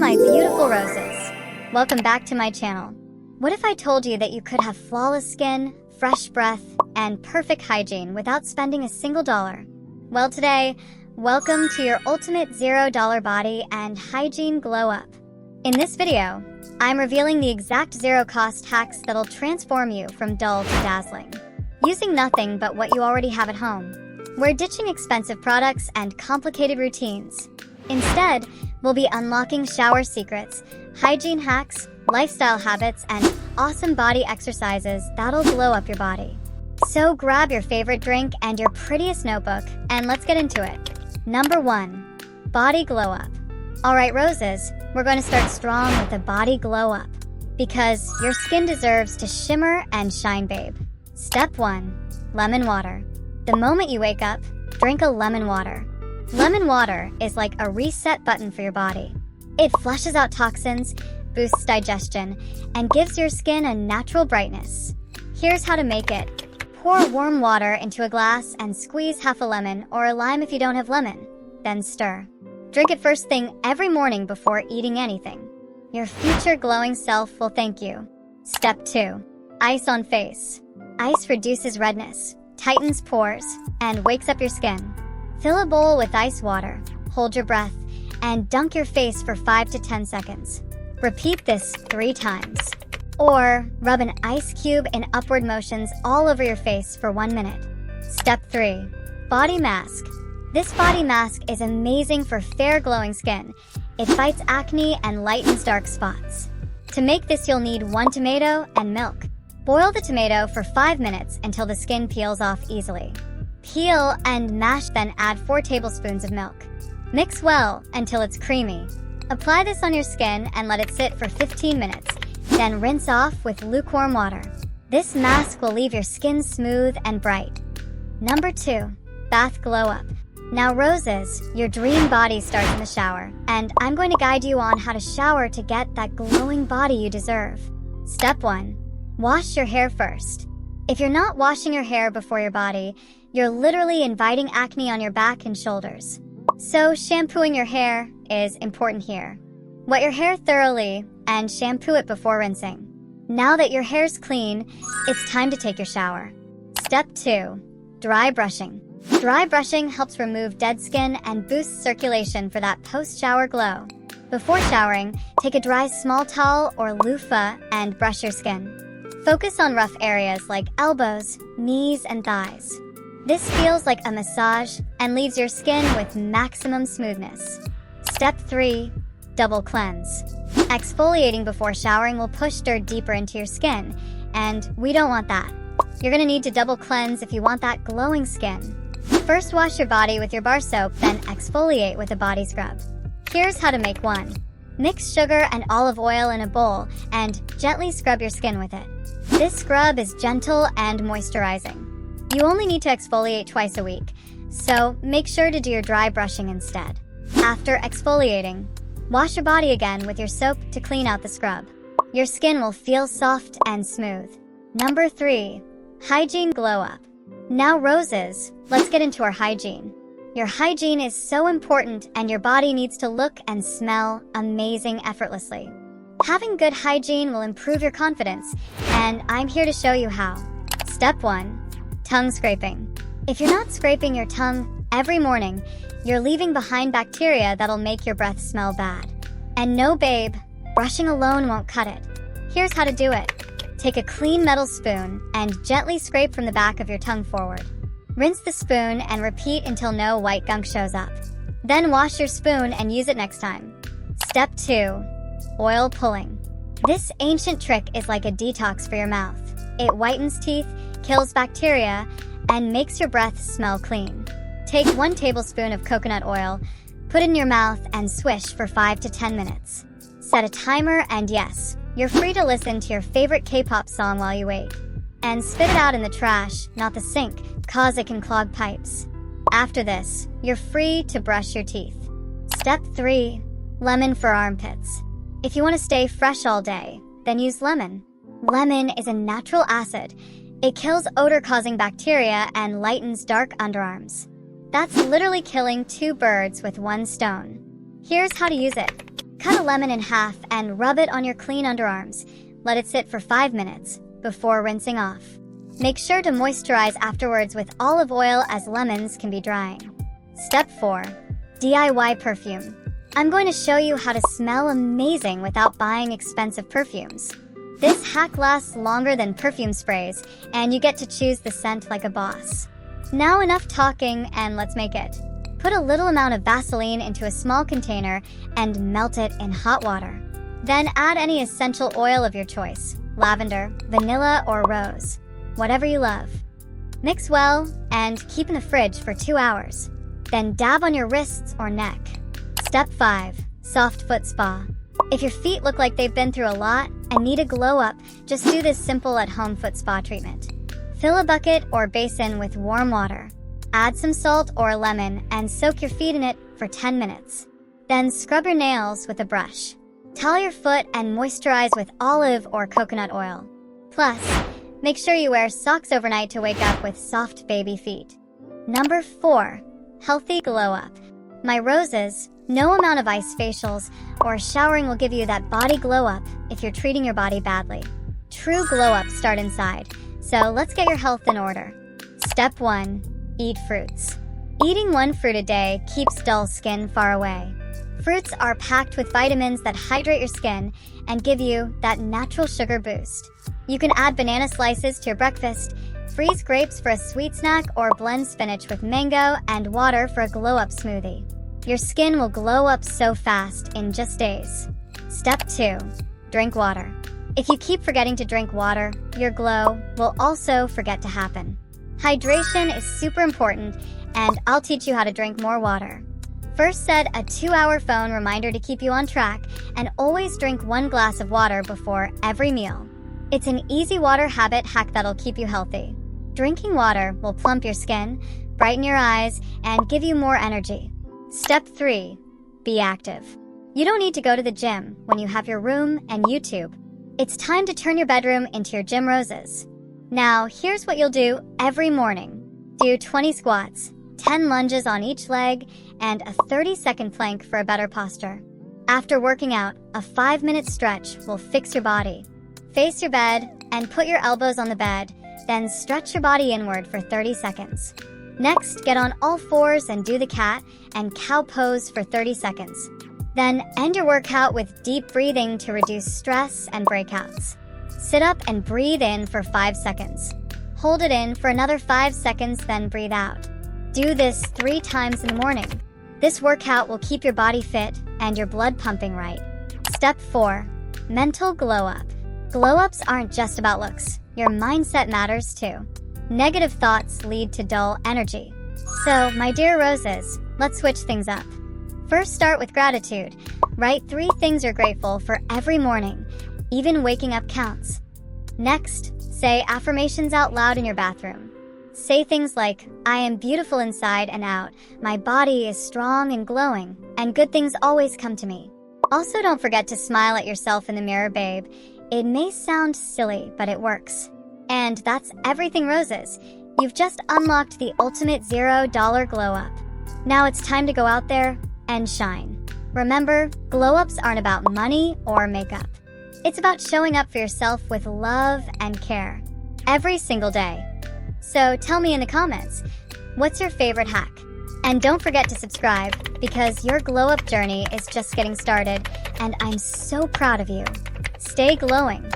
my beautiful roses. Welcome back to my channel. What if I told you that you could have flawless skin, fresh breath, and perfect hygiene without spending a single dollar? Well, today, welcome to your ultimate $0 body and hygiene glow up. In this video, I'm revealing the exact zero-cost hacks that'll transform you from dull to dazzling, using nothing but what you already have at home. We're ditching expensive products and complicated routines. Instead, we'll be unlocking shower secrets, hygiene hacks, lifestyle habits, and awesome body exercises that'll glow up your body. So grab your favorite drink and your prettiest notebook, and let's get into it. Number 1. Body glow up. Alright roses, we're going to start strong with the body glow up, because your skin deserves to shimmer and shine, babe. Step 1. Lemon water. The moment you wake up, drink a lemon water. Lemon water is like a reset button for your body. It flushes out toxins, boosts digestion, and gives your skin a natural brightness. Here's how to make it. Pour warm water into a glass and squeeze half a lemon or a lime if you don't have lemon. Then stir. Drink it first thing every morning before eating anything. Your future glowing self will thank you. Step 2. Ice on face. Ice reduces redness, tightens pores, and wakes up your skin. Fill a bowl with ice water, hold your breath, and dunk your face for 5 to 10 seconds. Repeat this 3 times. Or rub an ice cube in upward motions all over your face for 1 minute. Step 3. Body mask. This body mask is amazing for fair glowing skin. It fights acne and lightens dark spots. To make this, you'll need 1 tomato and milk. Boil the tomato for 5 minutes until the skin peels off easily. Peel and mash, then add 4 tablespoons of milk. Mix well until it's creamy. Apply this on your skin and let it sit for 15 minutes. Then rinse off with lukewarm water. This mask will leave your skin smooth and bright. Number 2. Bath glow up. Now roses, your dream body starts in the shower, and I'm going to guide you on how to shower to get that glowing body you deserve. Step 1. Wash your hair first. If you're not washing your hair before your body, you're literally inviting acne on your back and shoulders. So shampooing your hair is important here. Wet your hair thoroughly and shampoo it before rinsing. Now that your hair's clean, it's time to take your shower. Step 2. Dry brushing. Dry brushing helps remove dead skin and boosts circulation for that post-shower glow. Before showering, take a dry small towel or loofah and brush your skin. Focus on rough areas like elbows, knees, and thighs. This feels like a massage and leaves your skin with maximum smoothness. Step 3. Double cleanse. Exfoliating before showering will push dirt deeper into your skin, and we don't want that. You're going to need to double cleanse if you want that glowing skin. First, wash your body with your bar soap, then exfoliate with a body scrub. Here's how to make one. Mix sugar and olive oil in a bowl and gently scrub your skin with it. This scrub is gentle and moisturizing. You only need to exfoliate twice a week, so make sure to do your dry brushing instead. After exfoliating, wash your body again with your soap to clean out the scrub. Your skin will feel soft and smooth. Number 3. Hygiene glow up. Now roses, let's get into our hygiene. Your hygiene is so important, and your body needs to look and smell amazing effortlessly. Having good hygiene will improve your confidence, and I'm here to show you how. Step 1. Tongue scraping. If you're not scraping your tongue every morning, you're leaving behind bacteria that'll make your breath smell bad. And no, babe, brushing alone won't cut it. Here's how to do it. Take a clean metal spoon and gently scrape from the back of your tongue forward. Rinse the spoon and repeat until no white gunk shows up. Then wash your spoon and use it next time. Step 2. Oil pulling. This ancient trick is like a detox for your mouth. It whitens teeth, kills bacteria, and makes your breath smell clean. Take 1 tablespoon of coconut oil, put it in your mouth, and swish for 5 to 10 minutes. Set a timer, and yes, you're free to listen to your favorite K-pop song while you wait. And spit it out in the trash, not the sink, cause it can clog pipes. After this, you're free to brush your teeth. Step 3. Lemon for armpits. If you want to stay fresh all day, then use lemon. Lemon is a natural acid. It kills odor-causing bacteria and lightens dark underarms. That's literally killing 2 birds with 1 stone. Here's how to use it. Cut a lemon in half and rub it on your clean underarms. Let it sit for 5 minutes before rinsing off. Make sure to moisturize afterwards with olive oil as lemons can be drying. Step 4. DIY perfume. I'm going to show you how to smell amazing without buying expensive perfumes. This hack lasts longer than perfume sprays, and you get to choose the scent like a boss. Now enough talking, and let's make it. Put a little amount of Vaseline into a small container and melt it in hot water. Then add any essential oil of your choice: lavender, vanilla, or rose, whatever you love. Mix well and keep in the fridge for 2 hours. Then dab on your wrists or neck. Step 5. Soft foot spa. If your feet look like they've been through a lot and need a glow up, just do this simple at-home foot spa treatment. Fill a bucket or basin with warm water. Add some salt or lemon and soak your feet in it for 10 minutes. Then scrub your nails with a brush. Towel your foot and moisturize with olive or coconut oil. Plus, make sure you wear socks overnight to wake up with soft baby feet. Number 4. Healthy glow up. My roses, no amount of ice facials or showering will give you that body glow up if you're treating your body badly. True glow ups start inside, so let's get your health in order. Step 1. Eat fruits. Eating 1 fruit a day keeps dull skin far away. Fruits are packed with vitamins that hydrate your skin and give you that natural sugar boost. You can add banana slices to your breakfast, freeze grapes for a sweet snack, or blend spinach with mango and water for a glow-up smoothie. Your skin will glow up so fast in just days. Step 2. Drink water. If you keep forgetting to drink water, your glow will also forget to happen. Hydration is super important, and I'll teach you how to drink more water. First, set a 2-hour phone reminder to keep you on track, and always drink 1 glass of water before every meal. It's an easy water habit hack that'll keep you healthy. Drinking water will plump your skin, brighten your eyes, and give you more energy. Step 3. Be active. You don't need to go to the gym when you have your room and YouTube. It's time to turn your bedroom into your gym roses. Now, here's what you'll do every morning. Do 20 squats, 10 lunges on each leg, and a 30-second plank for a better posture. After working out, a 5-minute stretch will fix your body. Face your bed and put your elbows on the bed, then stretch your body inward for 30 seconds. Next, get on all fours and do the cat and cow pose for 30 seconds. Then end your workout with deep breathing to reduce stress and breakouts. Sit up and breathe in for 5 seconds. Hold it in for another 5 seconds, then breathe out. Do this 3 times in the morning. This workout will keep your body fit and your blood pumping right. Step 4. Mental glow up. Glow ups aren't just about looks. Your mindset matters too. Negative thoughts lead to dull energy. So, my dear roses, let's switch things up. First, start with gratitude. Write 3 things you're grateful for every morning. Even waking up counts. Next, say affirmations out loud in your bathroom. Say things like, I am beautiful inside and out, my body is strong and glowing, and good things always come to me. Also, don't forget to smile at yourself in the mirror, babe. It may sound silly, but it works. And that's everything, roses. You've just unlocked the ultimate $0 glow up. Now it's time to go out there and shine. Remember, glow ups aren't about money or makeup. It's about showing up for yourself with love and care every single day. So tell me in the comments, what's your favorite hack? And don't forget to subscribe, because your glow up journey is just getting started, and I'm so proud of you. Stay glowing.